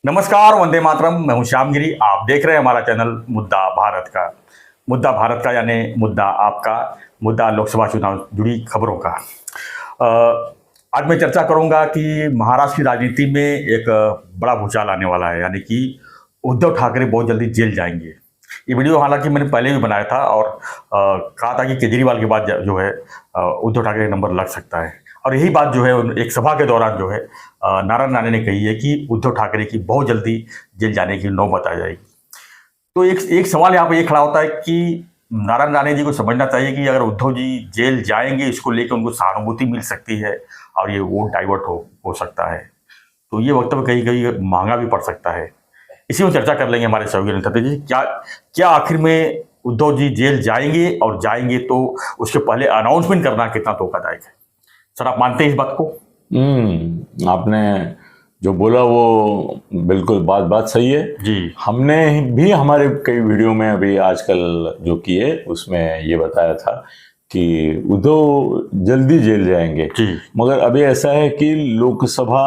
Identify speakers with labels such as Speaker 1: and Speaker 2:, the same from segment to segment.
Speaker 1: नमस्कार, वंदे मातरम। मैं हूं श्यामगिरी। आप देख रहे हैं हमारा चैनल मुद्दा भारत का यानी मुद्दा आपका, मुद्दा लोकसभा चुनाव जुड़ी खबरों का। आज मैं चर्चा करूंगा कि महाराष्ट्र की राजनीति में एक बड़ा भूचाल आने वाला है, यानी कि उद्धव ठाकरे बहुत जल्दी जेल जाएंगे। ये वीडियो हालांकि मैंने पहले भी बनाया था और कहा था कि केजरीवाल के बाद जो है उद्धव ठाकरे का नंबर लग सकता है। और यही बात जो है एक सभा के दौरान जो है नारायण राणे ने कही है कि उद्धव ठाकरे की बहुत जल्दी जेल जाने की नौबत आ जाएगी। तो एक सवाल यहाँ पे ये खड़ा होता है कि नारायण राणे जी को समझना चाहिए कि अगर उद्धव जी जेल जाएंगे, इसको लेकर उनको सहानुभूति मिल सकती है और ये वोट डाइवर्ट हो सकता है। तो ये वक्तव्य कहीं कहीं महंगा भी पड़ सकता है। इसी में चर्चा कर लेंगे हमारे सहयोगी नेता जी। क्या आखिर में उद्धव जी जेल जाएंगे, और जाएंगे तो उसके पहले अनाउंसमेंट करना कितना धोखादायक है? सर, आप मानते हैं इस बात को?
Speaker 2: आपने जो बोला वो बिल्कुल बात सही है
Speaker 1: जी।
Speaker 2: हमने भी हमारे कई वीडियो में अभी आजकल जो किए उसमें ये बताया था कि उद्धव जल्दी जेल जाएंगे
Speaker 1: जी।
Speaker 2: मगर अभी ऐसा है कि लोकसभा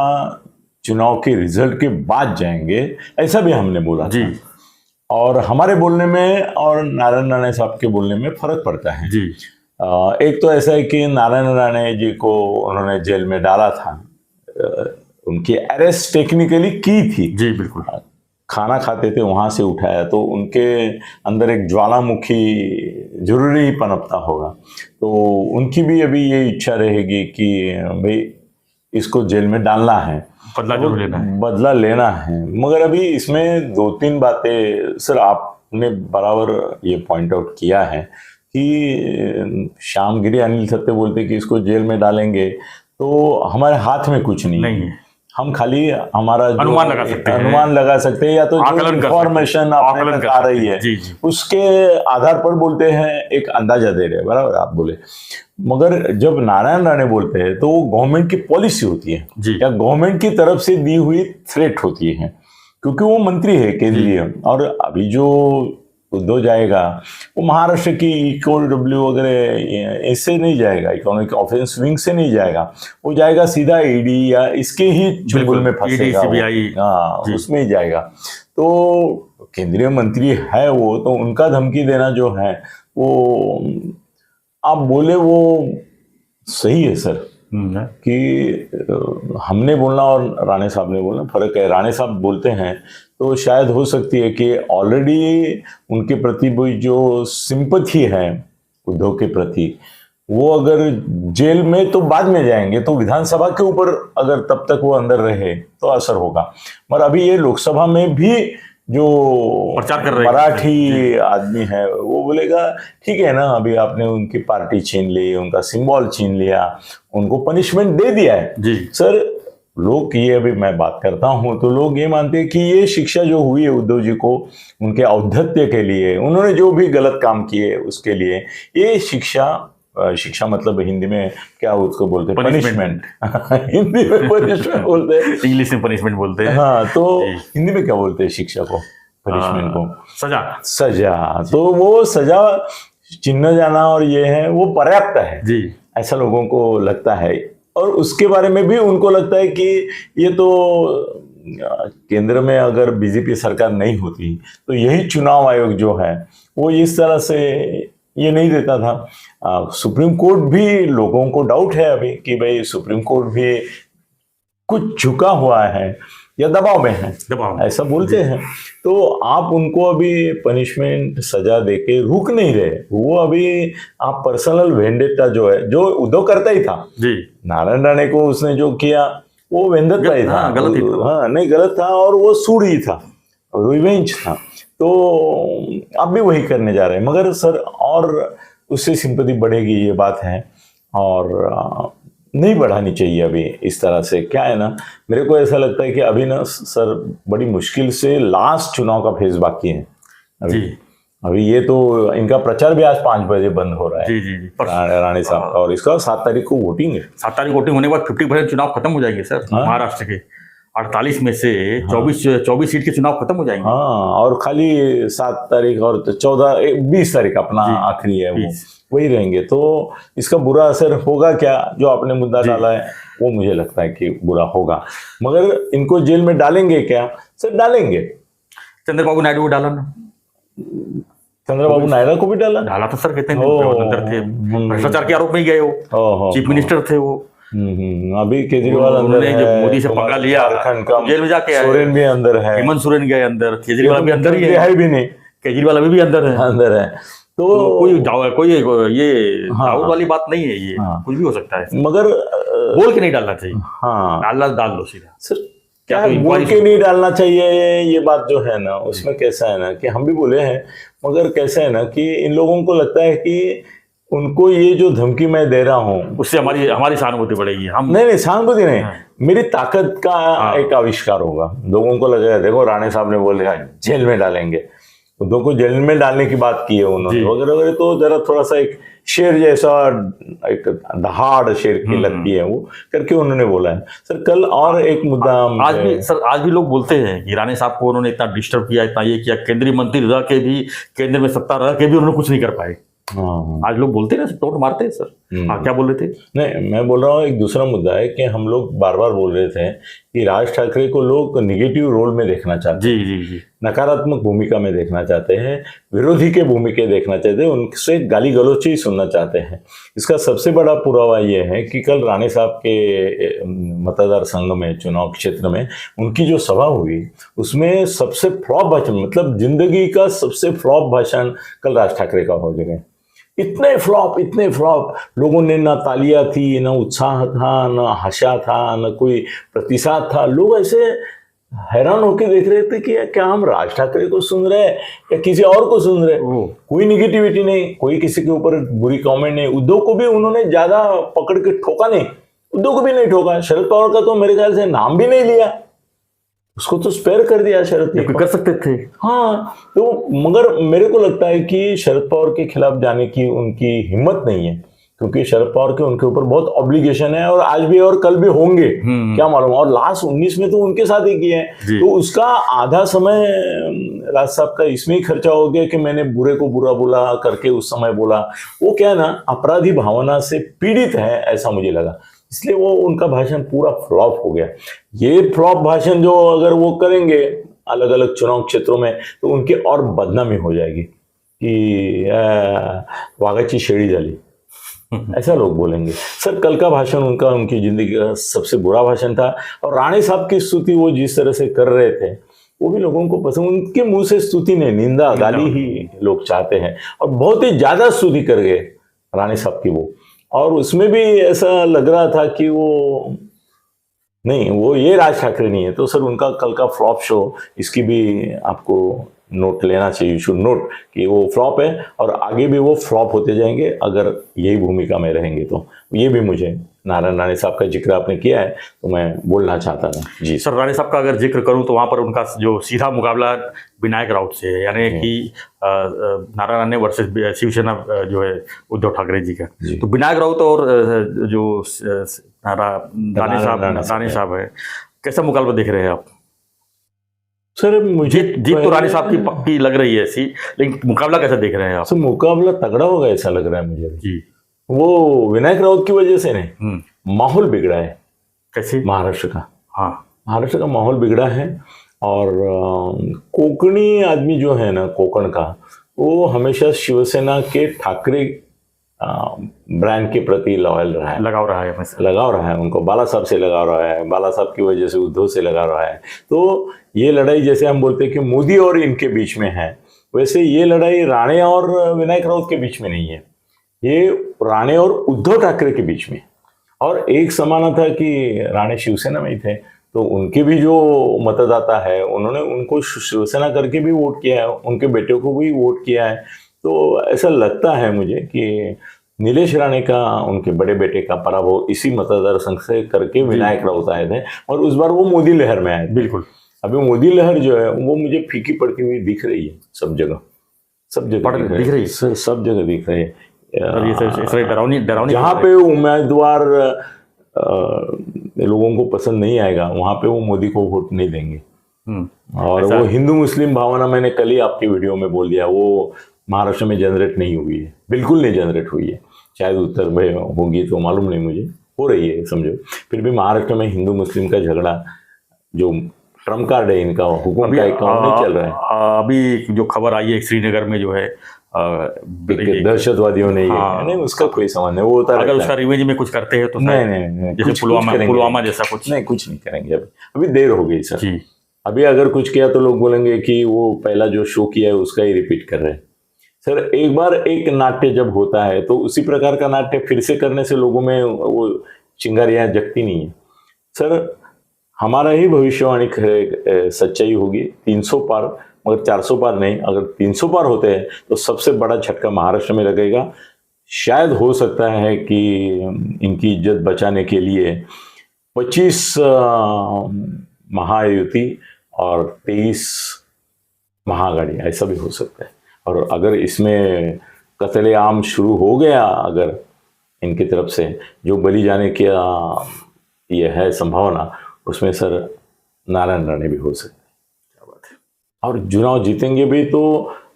Speaker 2: चुनाव के रिजल्ट के बाद जाएंगे, ऐसा भी हमने बोला
Speaker 1: जी।
Speaker 2: था। और हमारे बोलने में और नारायण राणे साहब के बोलने में फर्क पड़ता है
Speaker 1: जी।
Speaker 2: एक तो ऐसा है कि नारायण राणे जी को उन्होंने जेल में डाला था, उनकी अरेस्ट टेक्निकली की थी।
Speaker 1: जी बिल्कुल।
Speaker 2: खाना खाते थे वहां से उठाया, तो उनके अंदर एक ज्वालामुखी जरूरी ही पनपता होगा। तो उनकी भी अभी ये इच्छा रहेगी कि भाई इसको जेल में डालना है, बदला लेना है। मगर अभी इसमें दो तीन बातें सर आपने बराबर ये पॉइंट आउट किया है कि श्यामगिरी अनिल सत्य बोलते कि इसको जेल में डालेंगे तो हमारे हाथ में कुछ नहीं है। हम खाली हमारा
Speaker 1: अनुमान लगा सकते हैं
Speaker 2: या तो जो इंफॉर्मेशन अपने तक आ रही है उसके आधार पर बोलते हैं, एक अंदाजा दे रहे हैं। बराबर आप बोले। मगर जब नारायण राणे बोलते हैं तो वो गवर्नमेंट की पॉलिसी होती है या गवर्नमेंट की तरफ से दी हुई थ्रेट होती है, क्योंकि वो मंत्री है केंद्रीय। और अभी जो उद्धव जाएगा वो महाराष्ट्र की EOW वगैरह इससे नहीं जाएगा, इकोनॉमिक ऑफेंस विंग से नहीं जाएगा, वो जाएगा सीधा ED या इसके ही चुंगल में फंसेगा, हाँ उसमें ही जाएगा। तो केंद्रीय मंत्री है वो, तो उनका धमकी देना जो है वो आप बोले वो सही है सर कि हमने बोलना और राणे साहब ने बोलना फर्क है। राणे साहब बोलते हैं तो शायद हो सकती है कि ऑलरेडी उनके प्रति जो सिंपथी है उद्धव के प्रति, वो अगर जेल में तो बाद में जाएंगे तो विधानसभा के ऊपर अगर तब तक वो अंदर रहे तो असर होगा। मगर अभी ये लोकसभा में भी जो
Speaker 1: प्रचार कर रहे
Speaker 2: मराठी आदमी है वो बोलेगा ठीक है ना, अभी आपने उनकी पार्टी छीन ली, उनका सिंबल छीन लिया, उनको पनिशमेंट दे दिया है।
Speaker 1: जी
Speaker 2: सर, लोग ये अभी मैं बात करता हूं तो लोग ये मानते हैं कि ये शिक्षा जो हुई है उद्धव जी को उनके औद्धत्य के लिए, उन्होंने जो भी गलत काम किए उसके लिए ये शिक्षा मतलब हिंदी में क्या उसको बोलते हैं, पनिशमेंट हिंदी में पनिशमेंट बोलते हैं,
Speaker 1: इंग्लिश में पनिशमेंट बोलते हैं।
Speaker 2: हाँ, तो हिंदी में क्या बोलते हैं शिक्षा को, पनिशमेंट को? सजा। तो वो सजा चिन्ह जाना और ये है वो पर्याप्त है
Speaker 1: जी,
Speaker 2: ऐसा लोगों को लगता है। और उसके बारे में भी उनको लगता है कि ये तो केंद्र में अगर बीजेपी सरकार नहीं होती तो यही चुनाव आयोग जो है वो इस तरह से ये नहीं देता था। सुप्रीम कोर्ट भी, लोगों को डाउट है अभी कि भाई सुप्रीम कोर्ट भी कुछ झुका हुआ है या दबाव में है, ऐसा बोलते हैं। तो आप उनको अभी पनिशमेंट सजा देके रुक नहीं रहे, वो अभी आप पर्सनल वेंडेटा जो है, जो उद्धव करता ही था
Speaker 1: जी, नारायण
Speaker 2: राणे को उसने जो किया वो वेंडेटा ही था,
Speaker 1: गलत ही था।
Speaker 2: हाँ नहीं गलत था, और वो सूड ही था, रिवेंज था। तो आप भी वही करने जा रहे हैं। मगर सर और उससे सिंपैथी बढ़ेगी ये बात है, और नहीं बढ़ानी चाहिए अभी इस तरह से। क्या है ना, मेरे को ऐसा लगता है कि अभी ना सर बड़ी मुश्किल से लास्ट चुनाव का फेज बाकी है अभी ये तो इनका प्रचार भी आज 5 बजे बंद हो रहा है।
Speaker 1: जी
Speaker 2: राणे साहब का, और इसका 7 तारीख को वोटिंग है।
Speaker 1: 7 तारीख वोटिंग होने के बाद 50% चुनाव खत्म हो जाएंगे सर। महाराष्ट्र के 48 में से 24 सीट के चुनाव खत्म हो जाएंगे।
Speaker 2: हाँ, और खाली 7 तारीख और 20 तारीख अपना आखिरी है, वो वही रहेंगे। तो इसका बुरा असर होगा क्या, जो आपने मुद्दा डाला है वो मुझे लगता है कि बुरा होगा। मगर इनको जेल में डालेंगे क्या, सर डालेंगे।
Speaker 1: चंद्रबाबू नायडू को डाला ना,
Speaker 2: चंद्रबाबू नायडू को भी डाला
Speaker 1: डाला तो सर, कहते हैं अंदर थे, भ्रष्टाचार के आरोप में ही गए वो, चीफ मिनिस्टर थे वो।
Speaker 2: अभी केजरीवाल अंदर है,
Speaker 1: जब मोदी से पंगा लिया जेल में जाके आए,
Speaker 2: सोरेन भी अंदर है,
Speaker 1: हेमंत सोरेन गए अंदर, केजरीवाल भी अंदर ही है
Speaker 2: भी नहीं,
Speaker 1: केजरीवाल अभी भी अंदर है।
Speaker 2: तो
Speaker 1: कोई ये डाउट वाली बात नहीं है, ये कुछ भी हो सकता है,
Speaker 2: मगर
Speaker 1: बोल के नहीं डालना चाहिए।
Speaker 2: हाँ,
Speaker 1: डाल लो सीधा।
Speaker 2: सर क्या बोल के नहीं डालना चाहिए, ये बात जो है ना, उसमें कैसा है ना कि हम भी बोले हैं, मगर कैसा है ना कि इन लोगों को लगता है कि उनको ये जो धमकी मैं दे रहा हूँ
Speaker 1: उससे हमारी सहानुभूति बढ़ेगी। हम
Speaker 2: नहीं सहानुभूति नहीं, मेरी ताकत का एक आविष्कार होगा। लोगों को लगेगा देखो राणे साहब ने बोला जेल में डालेंगे, उद्धव को जेल में डालने की बात की है उन्होंने वगैरह वगैरह, तो जरा थोड़ा सा एक शेर जैसा, एक दहाड़ शेर की लगती है वो करके उन्होंने बोला है। सर कल और एक मुद्दा
Speaker 1: आज भी लोग बोलते हैं कि राणे साहब को उन्होंने इतना डिस्टर्ब किया, इतना ये किया, केंद्रीय मंत्री रह के भी, केंद्र में सत्ता रह के भी उन्होंने कुछ नहीं कर पाए। आज लोग बोलते हैं ना, टोट मारते हैं। सर क्या बोल रहे थे?
Speaker 2: नहीं, मैं बोल रहा हूँ एक दूसरा मुद्दा है कि हम लोग बार बार बोल रहे थे कि राज ठाकरे को लोग निगेटिव रोल में देखना चाहते हैं,
Speaker 1: जी,
Speaker 2: नकारात्मक भूमिका में देखना चाहते हैं, विरोधी के भूमिका देखना चाहते हैं, उनसे गाली गलौच ही सुनना चाहते हैं। इसका सबसे बड़ा पुरावा ये है कि कल राणे साहब के मतदार संघ में, चुनाव क्षेत्र में उनकी जो सभा हुई उसमें सबसे फ्लॉप भाषण, मतलब जिंदगी का सबसे फ्लॉप भाषण कल राज ठाकरे का हो गया। इतने फ्लॉप, लोगों ने ना तालियां थी, ना उत्साह था, ना हंसा था, ना कोई प्रतिसाद था। लोग ऐसे हैरान होकर देख रहे थे कि क्या हम राज ठाकरे को सुन रहे हैं या किसी और को सुन रहे हैं। कोई निगेटिविटी नहीं, कोई किसी के ऊपर बुरी कमेंट नहीं। उद्धव को भी उन्होंने ज्यादा पकड़ के ठोका नहीं, उद्धव को भी नहीं ठोका। शरद पवार का तो मेरे ख्याल से नाम भी नहीं लिया, उसको तो स्पेयर कर दिया शरद
Speaker 1: पवार, कर सकते थे।
Speaker 2: हाँ, तो मगर मेरे को लगता है कि शरद पवार के खिलाफ जाने की उनकी हिम्मत नहीं है, क्योंकि शरद पवार के उनके ऊपर बहुत ऑब्लिगेशन है, और आज भी और कल भी होंगे, क्या मालूम। और लास्ट 19 में तो उनके साथ ही किए हैं, तो उसका आधा समय राज साहब का इसमें ही खर्चा हो गया कि मैंने बुरे को बुरा बोला करके उस समय बोला। वो क्या है ना, अपराधी भावना से पीड़ित है, ऐसा मुझे लगा, इसलिए वो उनका भाषण पूरा फ्लॉप हो गया। ये फ्लॉप भाषण जो अगर वो करेंगे अलग अलग चुनाव क्षेत्रों में, तो उनकी और बदनामी हो जाएगी कि वाघाची शेड़ी झाली, ऐसा लोग बोलेंगे। सर कल का भाषण उनकी जिंदगी का सबसे बुरा भाषण था। और राणे साहब की स्तुति वो जिस तरह से कर रहे थे वो भी लोगों को पसंद, उनके मुंह से स्तुति नहीं, निंदा गाली ही लोग चाहते हैं, और बहुत ही ज्यादा स्तुति कर गए राणे साहब की वो। और उसमें भी ऐसा लग रहा था कि वो नहीं, वो ये राज ठाकरे नहीं है। तो सर उनका कल का फ्लॉप शो, इसकी भी आपको नोट लेना चाहिए, यू शुड नोट कि वो फ्लॉप है, और आगे भी वो फ्लॉप होते जाएंगे अगर यही भूमिका में रहेंगे। तो ये भी मुझे नारायण राणे साहब का जिक्र आपने किया है तो मैं बोलना चाहता था। जी
Speaker 1: सर, राणे साहब का अगर जिक्र करूं तो वहाँ पर उनका जो सीधा मुकाबला विनायक राउत से है, यानी कि नारायण राणे वर्सेस शिवसेना जो है उद्धव ठाकरे जी का। तो विनायक राउत और जो राणे साहब है, कैसा मुकाबला देख रहे हैं आप?
Speaker 2: सर मुझे
Speaker 1: जीत तो राणे साहब की पक्की लग रही है ऐसी, लेकिन मुकाबला कैसा देख रहे हैं आप?
Speaker 2: सर मुकाबला तगड़ा होगा ऐसा लग रहा है मुझे
Speaker 1: जी।
Speaker 2: वो विनायक राउत की वजह से नहीं, माहौल बिगड़ा है।
Speaker 1: कैसे?
Speaker 2: महाराष्ट्र का,
Speaker 1: हाँ,
Speaker 2: महाराष्ट्र का माहौल बिगड़ा है। और कोंकणी आदमी जो है ना, कोकण का, वो हमेशा शिवसेना के ठाकरे ब्रांड के प्रति लॉयल रहा है, लगाव रहा है उनको, बाला साहब से लगाव रहा है, बाला साहब की वजह से उद्धव से लगाव रहा है। तो ये लड़ाई जैसे हम बोलते हैं कि मोदी और इनके बीच में है, वैसे ये लड़ाई राणे और विनायक राउत के बीच में नहीं है, ये राणे और उद्धव ठाकरे के बीच में। और एक समाना था कि राणे शिवसेना में ही थे, तो उनके भी जो मतदाता है उन्होंने उनको शिवसेना करके भी वोट किया है, उनके बेटे को भी वोट किया है। तो ऐसा लगता है मुझे कि नीलेश राणे का, उनके बड़े बेटे का पराभव इसी मतदार संघ से करके विनायक राउत आए थे, और उस बार वो मोदी लहर में आए।
Speaker 1: बिल्कुल।
Speaker 2: अभी मोदी लहर जो है वो मुझे फीकी पड़ती हुई दिख रही है, सब जगह दिख रही है, सब जगह दिख रही है।
Speaker 1: डरावनी
Speaker 2: जहाँ पे उम्मीदवार लोगों को पसंद नहीं आएगा वहां पे वो मोदी को वोट नहीं देंगे। और वो हिंदू मुस्लिम भावना, मैंने कल ही आपकी वीडियो में बोल दिया, वो महाराष्ट्र में जनरेट नहीं हुई है, बिल्कुल नहीं जनरेट हुई है। शायद उत्तर में होगी तो मालूम नहीं मुझे, हो रही है समझो। फिर भी महाराष्ट्र में हिंदू मुस्लिम का झगड़ा जो ट्रम्प कार्ड है इनका, हुकुम का काम नहीं चल रहा है।
Speaker 1: अभी जो खबर आई है श्रीनगर में जो है
Speaker 2: दहशतवादियों ने ये नहीं, उसका कोई सवाल नहीं, वो होता
Speaker 1: अगर
Speaker 2: रहता
Speaker 1: उसका
Speaker 2: है।
Speaker 1: रिवेंज में कुछ करते हैं तो
Speaker 2: नहीं,
Speaker 1: जैसे पुलवामा जैसा कुछ
Speaker 2: नहीं, कुछ नहीं करेंगे। अभी देर हो गई सर
Speaker 1: जी।
Speaker 2: अभी अगर कुछ किया तो लोग बोलेंगे कि वो पहला जो शो किया है उसका ही रिपीट कर रहे हैं। सर एक बार एक नाट्य जब होता है तो उसी प्रकार का नाट्य फिर से करने से लोगों में वो चिंगारियां जगती नहीं है। सर हमारा ही भविष्यवाणी सच्चाई होगी, 300 पार, मगर 400 पार नहीं। अगर 300 पार होते हैं तो सबसे बड़ा झटका महाराष्ट्र में लगेगा। शायद हो सकता है कि इनकी इज्जत बचाने के लिए 25 महायुति और 23 महाआघाड़ी, ऐसा भी हो सकता है। और अगर इसमें कत्लेआम शुरू हो गया अगर इनकी तरफ से, जो बलि जाने की ये है संभावना, उसमें सर नारायण राणे भी हो सकते हैं। क्या बात है। और चुनाव जीतेंगे भी तो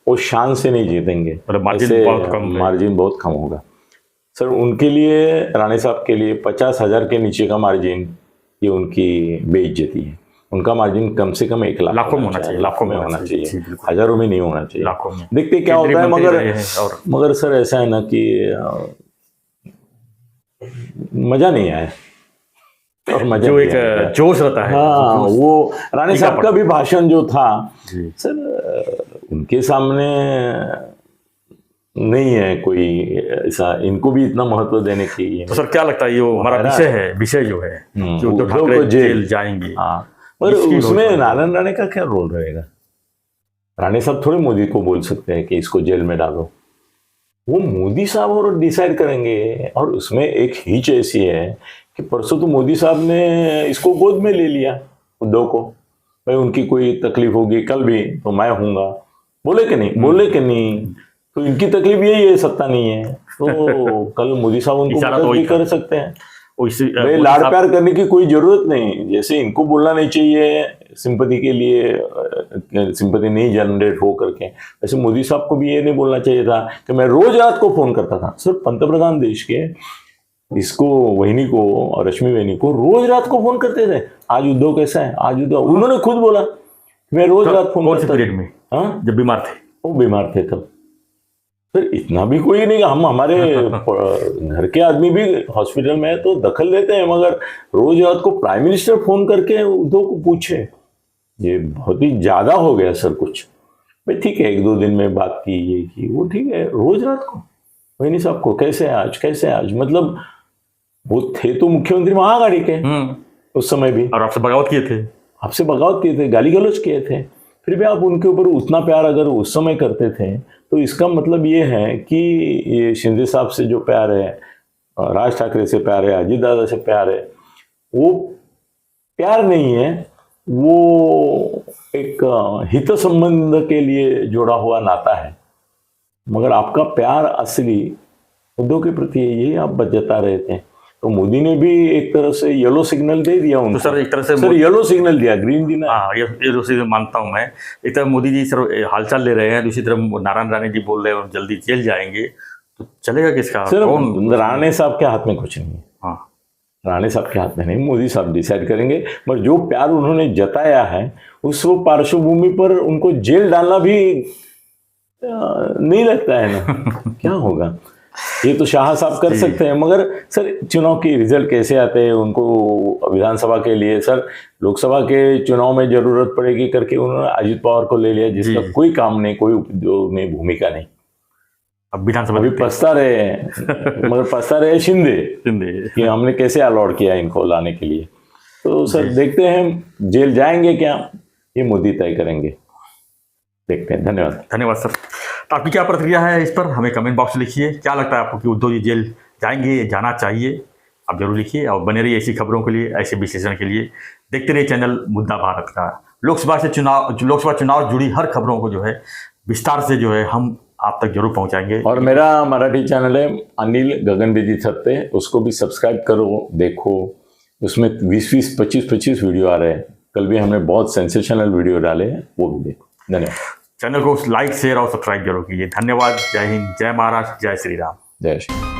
Speaker 2: वो शान से नहीं जीतेंगे, मार्जिन बहुत कम होगा सर उनके लिए। राणे साहब के लिए 50,000 के नीचे का मार्जिन ये उनकी बेइज्जती है। उनका मार्जिन कम से कम 1 लाख
Speaker 1: लाखों में होना चाहिए,
Speaker 2: लाखों में होना चाहिए, हजारों में नहीं होना चाहिए,
Speaker 1: लाखों में।
Speaker 2: देखते क्या होता है। मगर सर ऐसा है ना कि मजा नहीं आया। और मजा
Speaker 1: जो एक जोश रहता है,
Speaker 2: हाँ, वो राणे साहब का भी भाषण जो था सर, उनके सामने नहीं है कोई ऐसा, इनको भी इतना महत्व देने की।
Speaker 1: तो सर क्या लगता है, ये हमारा विषय है, विषय जो है कि उद्धव ठाकरे जेल जाएंगे,
Speaker 2: पर उसमें नारायण राणे का क्या रोल रहेगा? राणे साहब थोड़े मोदी को बोल सकते हैं कि इसको जेल में डालो, वो मोदी साहब और डिसाइड करेंगे। और उसमें एक हिच ऐसी है कि परसों तो मोदी साहब ने इसको गोद में ले लिया उद्धव को, भाई उनकी कोई तकलीफ होगी कल भी तो मैं हूँगा, बोले कि नहीं, बोले कि नहीं। तो इनकी तकलीफ यही है, सत्ता नहीं है, तो कल मोदी साहब उनको मदद भी कर सकते हैं। भाई लाड़ प्यार करने की कोई जरूरत नहीं, जैसे इनको बोलना नहीं चाहिए सिंपैथी के लिए, सिंपैथी नहीं जनरेट हो करके, वैसे मोदी साहब को भी ये नहीं बोलना चाहिए था कि मैं रोज रात को फोन करता था। सर पंतप्रधान देश के इसको वहिनी को और रश्मि वहिनी को रोज रात को फोन करते थे, आज उद्धव कैसा है, आज उद्धव, उन्होंने खुद बोला मैं रोज रात फोन करता था।
Speaker 1: में जब बीमार थे,
Speaker 2: वो बीमार थे तब। फिर इतना भी कोई नहीं, हम हमारे घर के आदमी भी हॉस्पिटल में है तो दखल लेते हैं, मगर रोज रात को प्राइम मिनिस्टर फोन करके उद्धव को पूछे, ये बहुत ही ज्यादा हो गया सर कुछ। भाई ठीक है 1-2 दिन में बात की, ये की, वो ठीक है, रोज रात को वही साहब को कैसे आज, कैसे आज, मतलब वो थे तो मुख्यमंत्री महाआघाड़ी के उस समय भी,
Speaker 1: और आपसे बगावत किए थे,
Speaker 2: आपसे बगावत किए थे, गाली गलौज किए थे, फिर भी आप उनके ऊपर उतना प्यार अगर उस समय करते थे तो इसका मतलब ये है कि ये शिंदे साहब से जो प्यार है, राज ठाकरे से प्यार है, अजीत दादा से प्यार है, वो प्यार नहीं है, वो एक हित संबंध के लिए जोड़ा हुआ नाता है। मगर आपका प्यार असली उद्धव के प्रति है, यही आप जता रहे थे। तो मोदी ने भी एक तरह से येलो सिग्नल दे दिया उनको।
Speaker 1: तो सर एक तरह से
Speaker 2: सर येलो सिग्नल दिया, ग्रीन दिया।
Speaker 1: हाँ, येलो सिग्नल मानता हूँ मैं। एक तरफ मोदी जी सर हालचाल ले रहे हैं, दूसरी तरफ नारायण राणे जी बोल रहे हैं जल्दी जेल जाएंगे, तो चलेगा किसका?
Speaker 2: सर राणे साहब के हाथ में कुछ नहीं है।
Speaker 1: हाँ,
Speaker 2: राणे साहब के हाथ में नहीं, मोदी साहब डिसाइड करेंगे। पर जो प्यार उन्होंने जताया है उस पार्श्वभूमि पर उनको जेल डालना भी नहीं लगता है ना। क्या होगा, ये तो शाह साहब कर सकते हैं, मगर सर चुनाव की रिजल्ट कैसे आते हैं उनको विधानसभा के लिए, सर लोकसभा के चुनाव में जरूरत पड़ेगी करके उन्होंने अजीत पवार को ले लिया, जिसका कोई काम नहीं, कोई उद्योग नहीं, भूमिका नहीं।
Speaker 1: अब विधानसभा
Speaker 2: अभी पछता रहे हैं, मगर पछता रहे शिंदे कि हमने कैसे अलॉट किया इनको लाने के लिए। तो सर देखते हैं जेल जाएंगे क्या, ये मोदी तय करेंगे, देखते हैं।
Speaker 1: धन्यवाद सर। तो आपकी क्या प्रतिक्रिया है इस पर, हमें कमेंट बॉक्स में लिखिए। क्या लगता है आपको कि उद्धव जी जेल जाएंगे, जाना चाहिए? आप जरूर लिखिए और बने रहिए ऐसी खबरों के लिए, ऐसे विश्लेषण के लिए। देखते रहिए चैनल मुद्दा भारत का। लोकसभा चुनाव जुड़ी हर खबरों को जो है विस्तार से जो है हम आप तक जरूर पहुंचाएंगे।
Speaker 2: और मेरा मराठी चैनल है अनिल गगनबेदी छत्ते, उसको भी सब्सक्राइब करो, देखो, उसमें 20-20, 25-25 वीडियो आ रहे हैं। कल भी हमने बहुत सेंसेशनल वीडियो डाले हैं, वो भी देखो। धन्यवाद।
Speaker 1: चैनल को लाइक, शेयर और सब्सक्राइब जरूर कीजिए। धन्यवाद। जय हिंद, जय महाराष्ट्र, जय श्री राम।
Speaker 2: जय श्री राम।